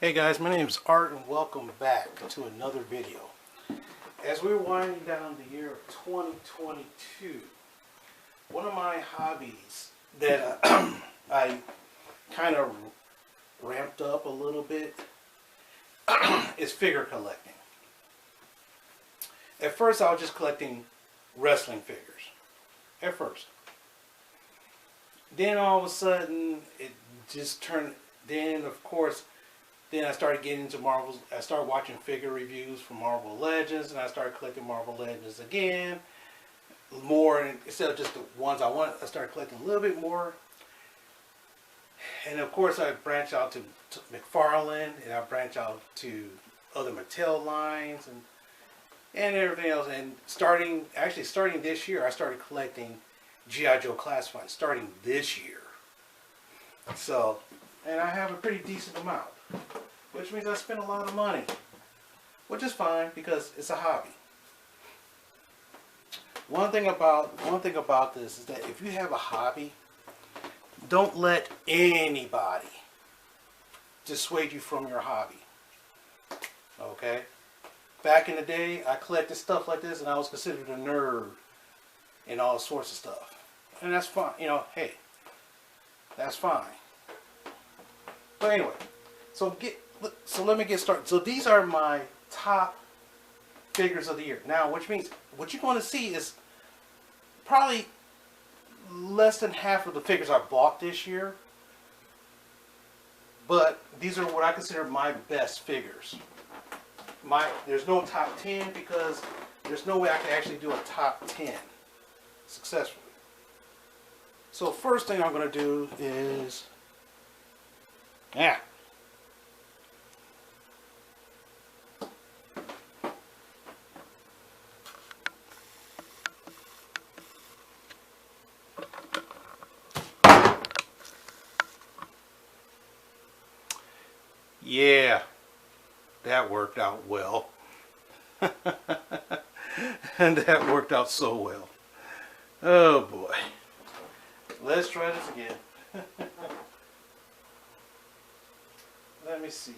Hey guys, my name is Art and welcome back to another video. As we're winding down the year of 2022, one of my hobbies that I kind of ramped up a little bit is figure collecting. At first I was just collecting wrestling figures. At first. Then all of a sudden it just turned, then I started getting into Marvel. I started watching figure reviews for Marvel Legends, and I started collecting Marvel Legends again. More, instead of just the ones I want, I started collecting a little bit more. And of course, I branched out to McFarlane, and I branched out to other Mattel lines and everything else. And starting this year, I started collecting G.I. Joe Classified. Starting this year, so and I have a pretty decent amount. Which means I spend a lot of money, which is fine because it's a hobby. One thing about this is that if you have a hobby, don't let anybody dissuade you from your hobby. Okay? Back in the day, I collected stuff like this and I was considered a nerd and all sorts of stuff. And that's fine. You know, hey, that's fine. But anyway, so let me get started. So these are my top figures of the year. Now, which means what you're going to see is probably less than half of the figures I bought this year. But these are what I consider my best figures. There's no top 10 because there's no way I can actually do a top 10 successfully. So first thing I'm going to do is, yeah, that worked out well. And that worked out so well. Oh boy. Let's try this again. Let me see.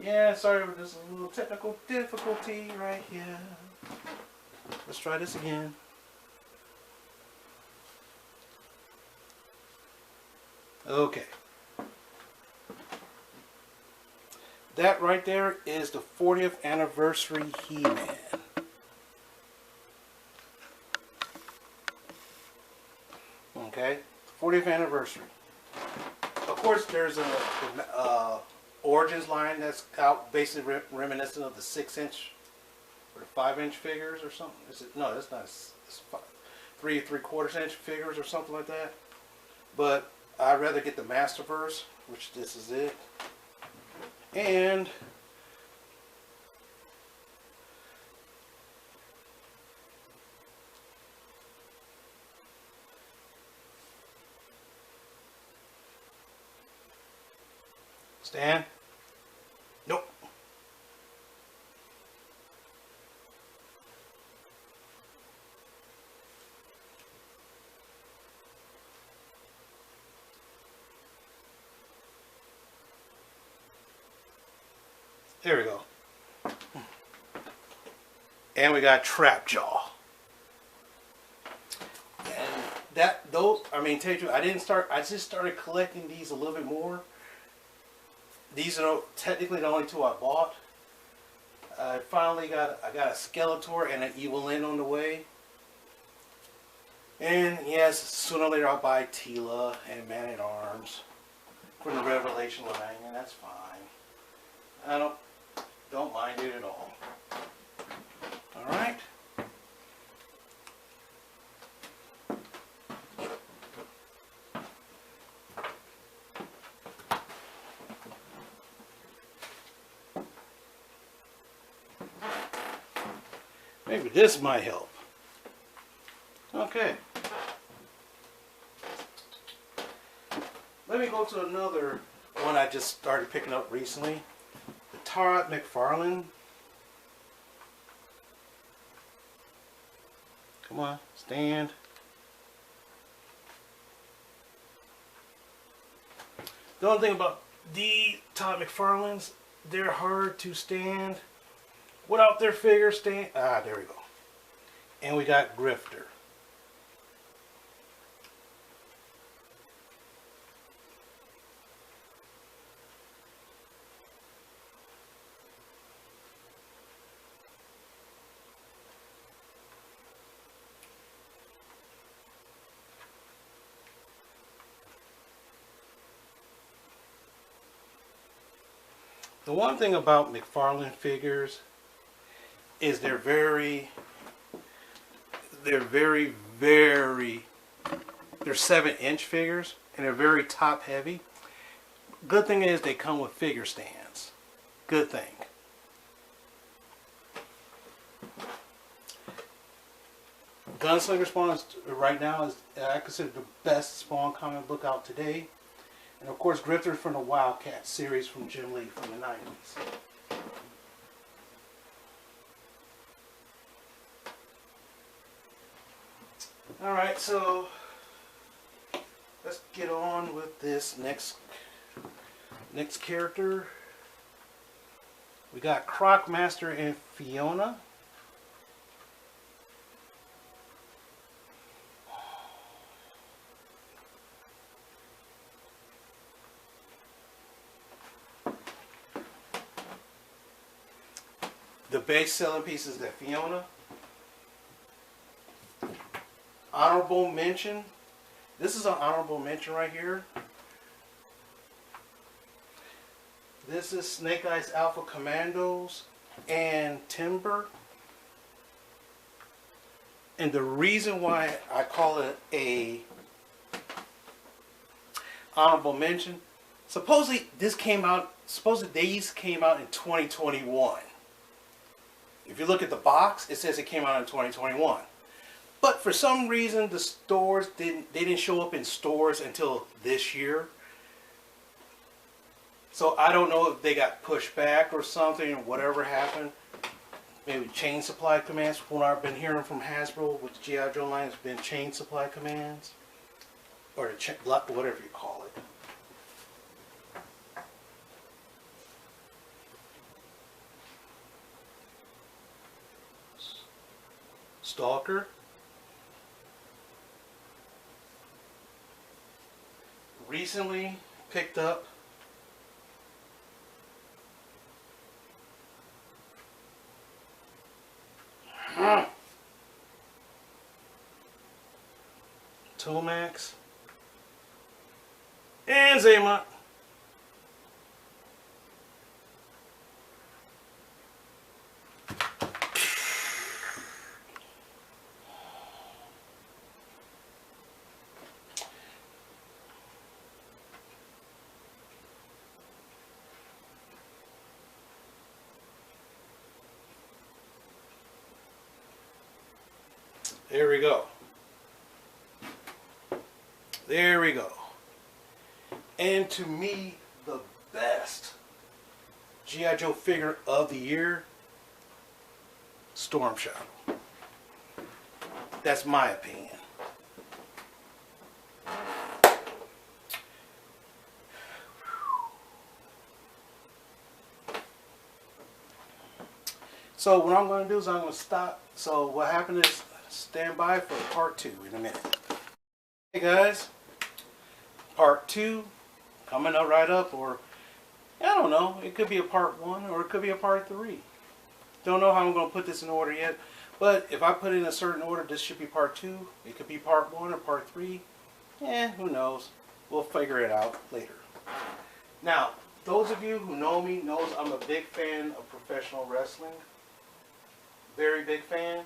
Yeah, sorry for this little technical difficulty right here. Let's try this again. Okay. That right there is the 40th anniversary He-Man. Okay, 40th anniversary. Of course, there's a Origins line that's out, basically reminiscent of the 6-inch or the 5-inch figures or something. No, that's not. It's 3 3/4 inch figures or something like that. But I'd rather get the Masterverse, which this is it, and Stan? Nope. There we go. And we got Trapjaw. And tell you, I just started collecting these a little bit more. These are technically the only two I bought. I got a Skeletor and an Evil-Lyn on the way. And yes, sooner or later I'll buy Teela and Man-at-Arms from the Revelation line, and that's fine. I don't mind it at all. Alright. Maybe this might help. Okay. Let me go to another one I just started picking up recently. The Todd McFarlane. Come on, stand. The only thing about the Todd McFarlane's, they're hard to stand without their figure stand. Ah, there we go. And we got Grifter. The one thing about McFarlane figures is they're very, they're 7-inch figures, and they're very top heavy. Good thing is they come with figure stands. Good thing. Gunslinger Spawn is, right now, is I consider the best Spawn comic book out today. And of course, Grifter from the Wildcat series from Jim Lee from the 90s. Alright, so let's get on with this next character. We got Crocmaster and Fiona. The base selling piece is that Fiona. Honorable mention. This is an honorable mention right here. This is Snake Eyes Alpha Commandos and Timber. And the reason why I call it a honorable mention, supposedly these came out in 2021. If you look at the box, it says it came out in 2021. But for some reason, the stores didn't show up in stores until this year. So I don't know if they got pushed back or something, or whatever happened. Maybe chain supply commands. From what I've been hearing from Hasbro with the G.I. Joe line, has been chain supply commands, or whatever you call it. Stalker. Recently picked up Tomax and Zaymont. There we go. There we go. And to me, the best G.I. Joe figure of the year, Storm Shadow. That's my opinion. So what I'm going to do is I'm going to stop. So what happened is, stand by for part 2 in a minute. Hey guys, part 2 coming up right up, or I don't know, it could be a part 1 or it could be a part 3. Don't know how I'm going to put this in order yet, but if I put it in a certain order, this should be part 2. It could be part 1 or part 3. Who knows? We'll figure it out later. Now, those of you who know me knows I'm a big fan of professional wrestling. Very big fan.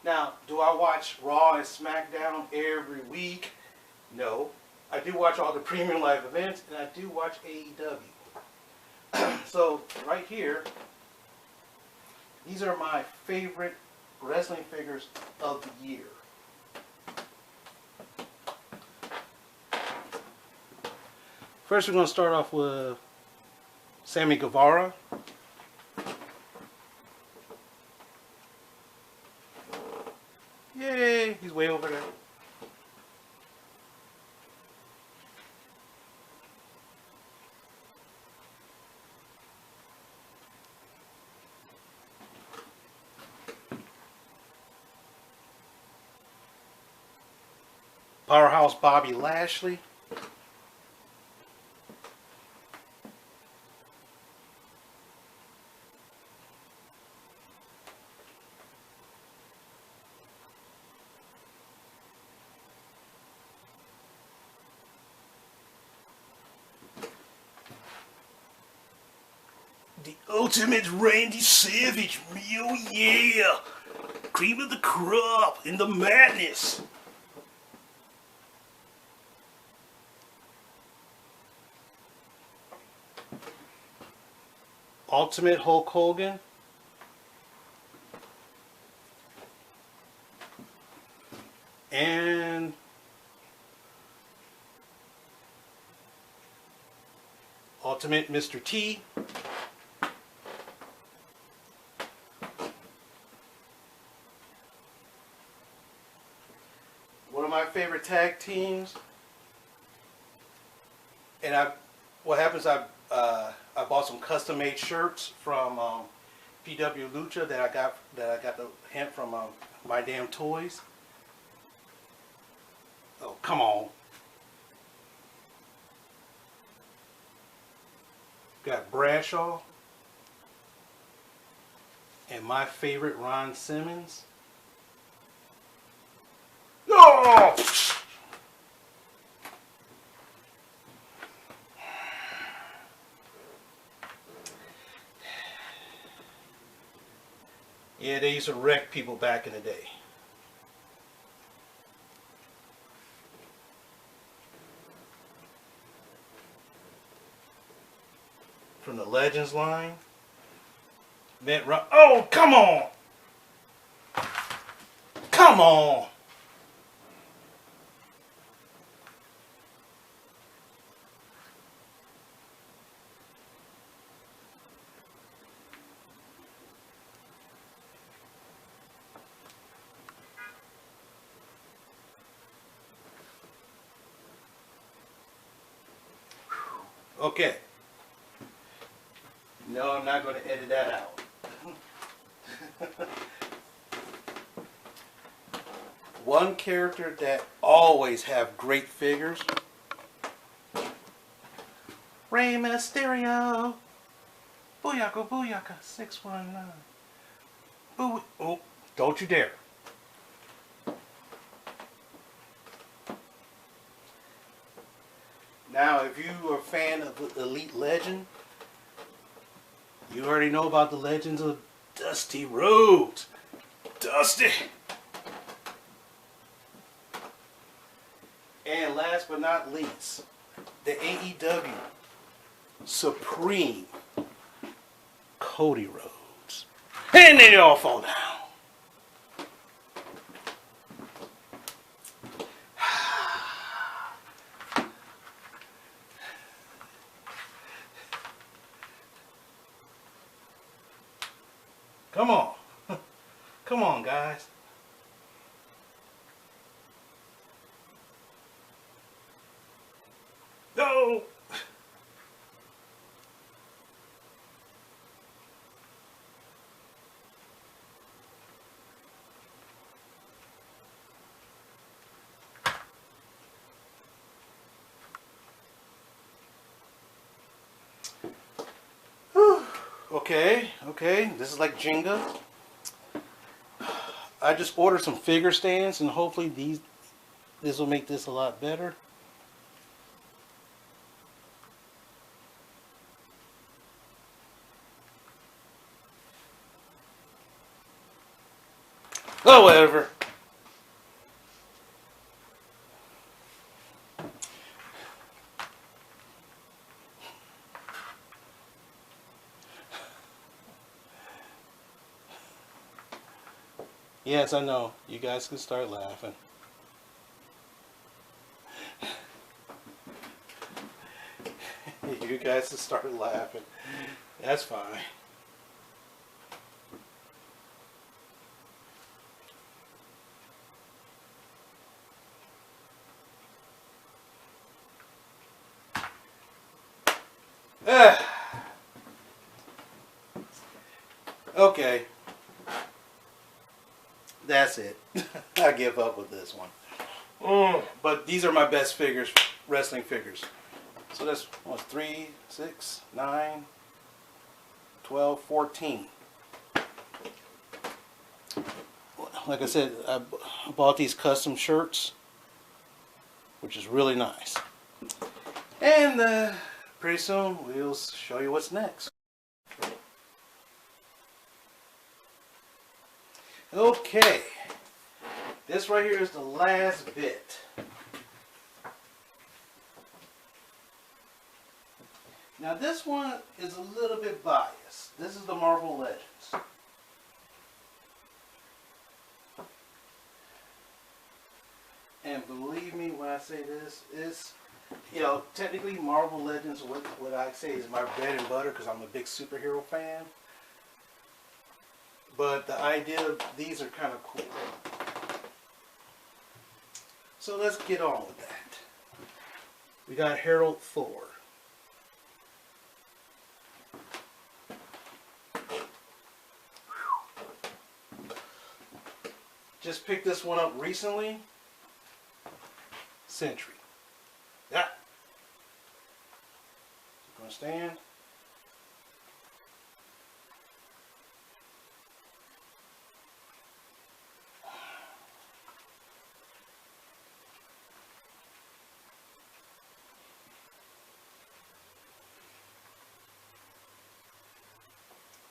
Now, do I watch Raw and SmackDown every week? No. I do watch all the premium live events, and I do watch AEW. So, right here, these are my favorite wrestling figures of the year. First, we're going to start off with Sammy Guevara. Yay, he's way over there. Powerhouse Bobby Lashley. The Ultimate Randy Savage. Oh yeah. Cream of the crop in the madness. Ultimate Hulk Hogan. And Ultimate Mr. T. One of my favorite tag teams. And what happens, I bought some custom made shirts from PW Lucha that I got the hint from My Damn Toys. Oh, come on. Got Bradshaw. And my favorite, Ron Simmons. No! Yeah, they used to wreck people back in the day. From the Legends line. Oh, come on! Come on! Okay. No, I'm not going to edit that out. One character that always have great figures. Rey Mysterio. Booyaka, booyaka, 619. Boo. Oh, don't you dare. Now, if you are a fan of Elite Legend, you already know about the legends of Dusty Rhodes. Dusty! And last but not least, the AEW Supreme Cody Rhodes. And they all fall down. Come on. Come on, guys. No. Okay. This is like Jenga. I just ordered some figure stands, and hopefully this will make this a lot better. Oh, whatever. Yes, I know. You guys can start laughing. You guys can start laughing. That's fine. Okay. That's it. I give up with this one. But these are my best figures, wrestling figures. So that's 3, 6, 9, 12, 14. Like I said, I bought these custom shirts, which is really nice. And pretty soon we'll show you what's next. Okay, this right here is the last bit. Now this one is a little bit biased. This is the Marvel Legends. And believe me when I say this, is, you know, technically Marvel Legends, what I say is my bread and butter because I'm a big superhero fan. But the idea of these are kind of cool. So let's get on with that. We got Harold Thor. Just picked this one up recently. Sentry. Yeah. Gonna stand.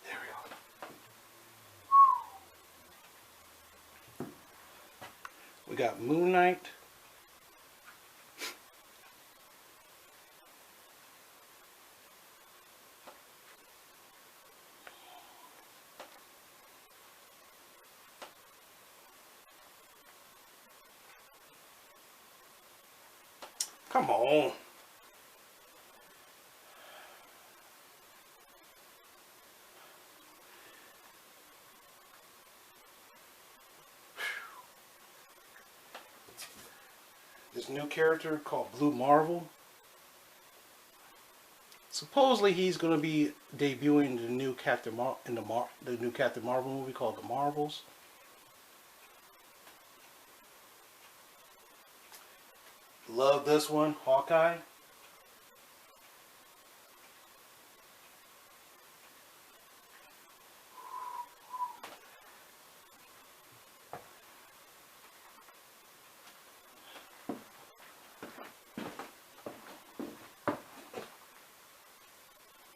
There we go. We got Moon Knight. Come on. This new character called Blue Marvel. Supposedly he's going to be debuting the new Captain the new Captain Marvel movie called The Marvels. Love this one, Hawkeye.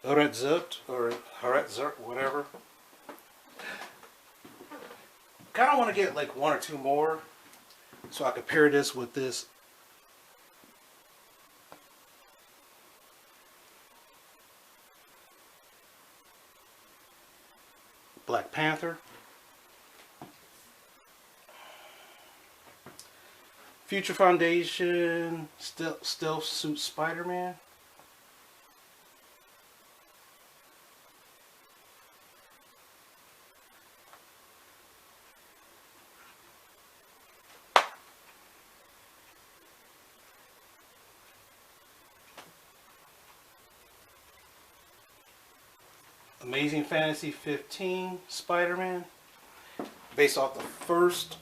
Haratzut, or Haratzut, whatever. Kind of want to get like one or two more so I could pair this with this Black Panther. Future Foundation, Stealth Suit Spider-Man. Amazing Fantasy 15 Spider-Man, based off the first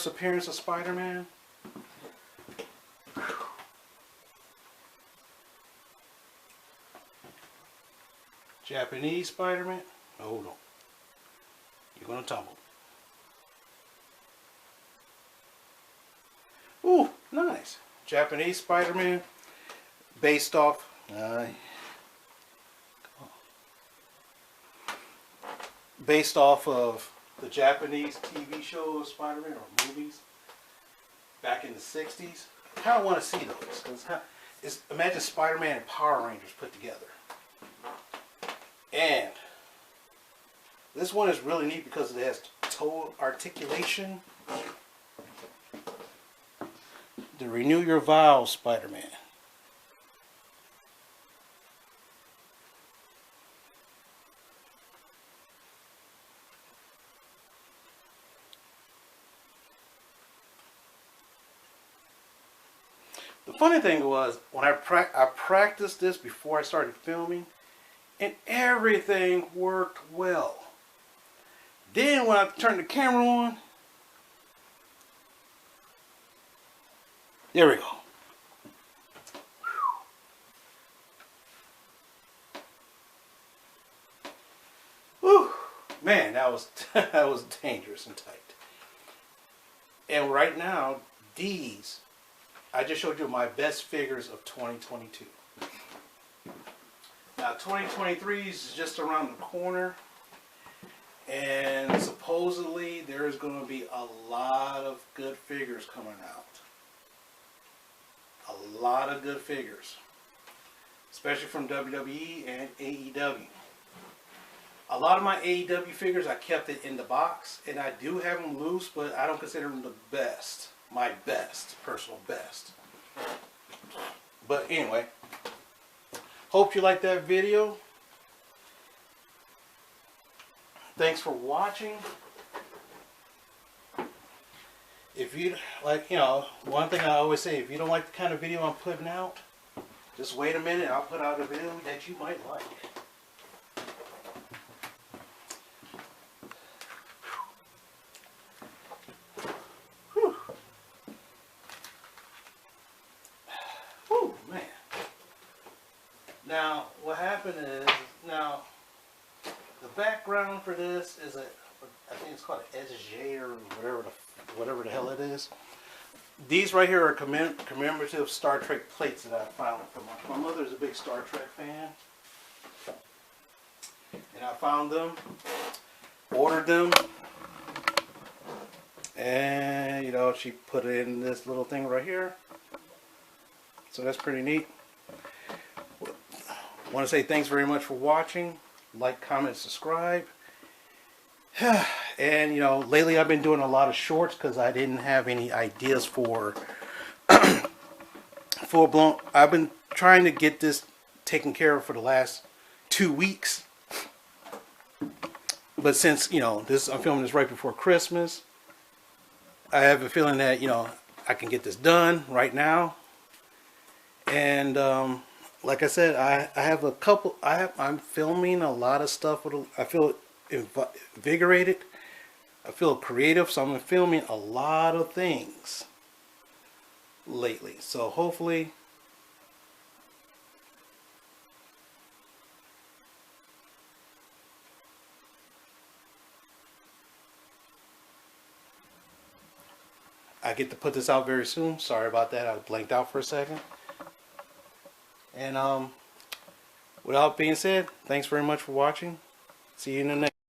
appearance of Spider-Man. Japanese Spider-Man. Hold on, you're gonna tumble. Ooh, nice. Japanese Spider-Man, based off of the Japanese TV shows Spider-Man, or movies back in the 60s. I kind of want to see those, because imagine Spider-Man and Power Rangers put together. And this one is really neat because it has toe articulation. The Renew Your Vows Spider-Man. The funny thing was, when I practiced this before I started filming, and everything worked well. Then when I turned the camera on, there we go. Whew. Man, that was that was dangerous and tight. And right now, these, I just showed you my best figures of 2022. Now 2023 is just around the corner, and supposedly there's going to be a lot of good figures coming out. A lot of good figures, especially from WWE and AEW. A lot of my AEW figures, I kept it in the box, and I do have them loose, but I don't consider them the best. My best, personal best. But anyway, hope you liked that video. Thanks for watching. If you like, one thing I always say, if you don't like the kind of video I'm putting out, just wait a minute, I'll put out a video that you might like. Now, what happened is, the background for this is I think it's called an SJ or whatever the hell it is. These right here are commemorative Star Trek plates that I found from my mother's a big Star Trek fan. And I found them, ordered them, and she put it in this little thing right here. So that's pretty neat. I want to say thanks very much for watching. Like, comment, subscribe. And lately I've been doing a lot of shorts because I didn't have any ideas for full blown. I've been trying to get this taken care of for the last 2 weeks. But since I'm filming this right before Christmas, I have a feeling that I can get this done right now. And like I said, I have a couple. I'm filming a lot of stuff. I feel invigorated. I feel creative, so I'm filming a lot of things lately. So hopefully, I get to put this out very soon. Sorry about that. I blanked out for a second. And without being said, thanks very much for watching. See you in the next.